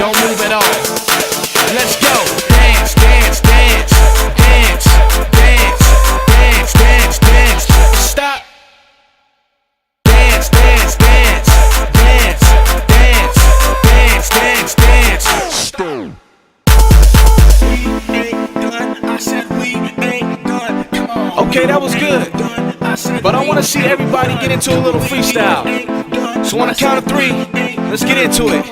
don't move at all. Let's go. Dance, dance, dance, dance, dance, dance, dance, dance. Stop. Dance, dance, dance, dance, dance, dance, dance, dance. Stop. Okay, that was good, but I want to see everybody get into a little freestyle. So on the count of 3, let's get into it.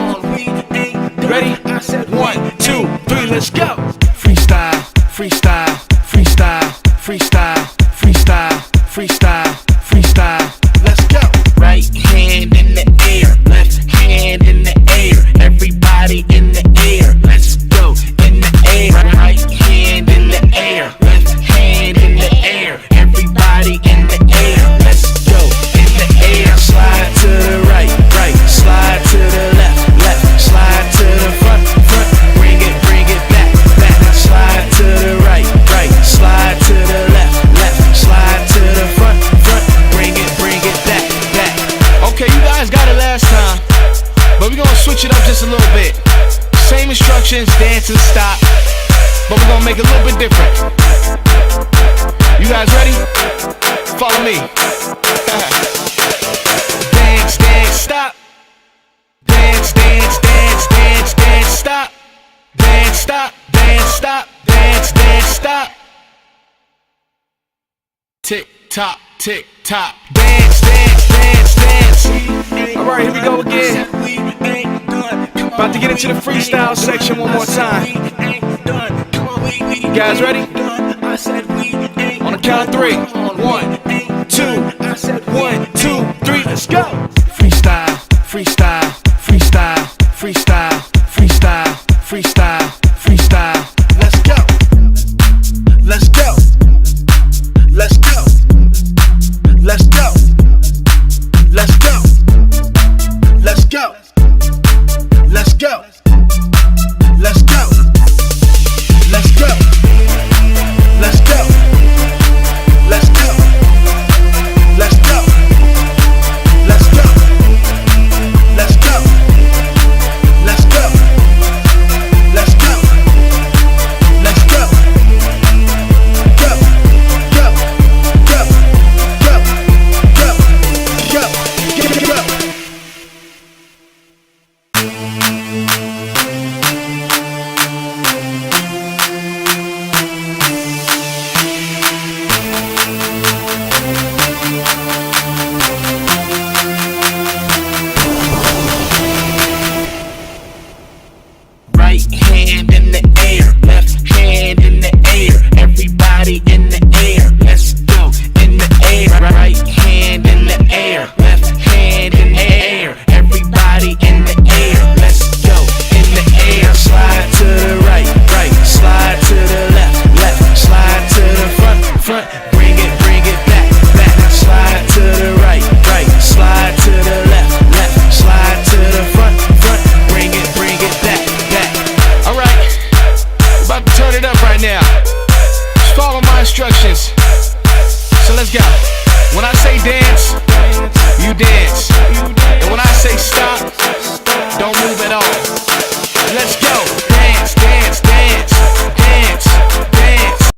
Ready? 1, 2, 3, let's go. Freestyle, freestyle, freestyle, freestyle, freestyle, freestyle, freestyle. Let's go. Right hand in the air, left hand in the air. Everybody in the air. Let's go in the air. Right hand in the air, left hand in the air. Everybody in the air. Let's go in the air. Slide to the right, right. Slide to the left, left. Slide to the front, front. Bring it back, back. Slide to the right, right. Slide to the left, left. Slide to the front, front. Bring it back, back. Okay, you guys got it last time, but we're gonna switch it up just a little bit. Same instructions, dance and stop, but we're gonna make it a little bit different. You guys ready? Follow me. Dance, dance, stop. Dance, dance, dance, dance, dance, stop. Dance, stop, dance, stop, dance, dance, stop. Tick tock, tick tock. Dance, dance, dance, dance. All right, here we go again. About to get into the freestyle section one more time. You guys ready? On the count of 3. 1, 2, 1, 2, 3, let's go. Freestyle, freestyle, freestyle, freestyle, freestyle, freestyle, freestyle. Let's go. Let's go. Let's go. Let's go. Let's go. Let's go. Let's go. Let's go. Let's go. Let's go. Let's go. Let's go. Let's go. Let's go. Let's go. Let's go. Let's go. Go. Go. Go. Go. Go. Go. Go. Right hand in the air, left hand in the air. Everybody in the air. Let's go in the air. Right hand in the air, left hand in the air. Everybody in the air. Let's go in the air. Slide to the right, right. Slide to the left, left. Slide to the front, front. Bring it back, back. Slide to the right, right. Slide to the left, left. Slide to the front, front. Bring it back, back. All right, about to turn it up right now. Just follow my instructions. So let's go. When I say dance, you dance.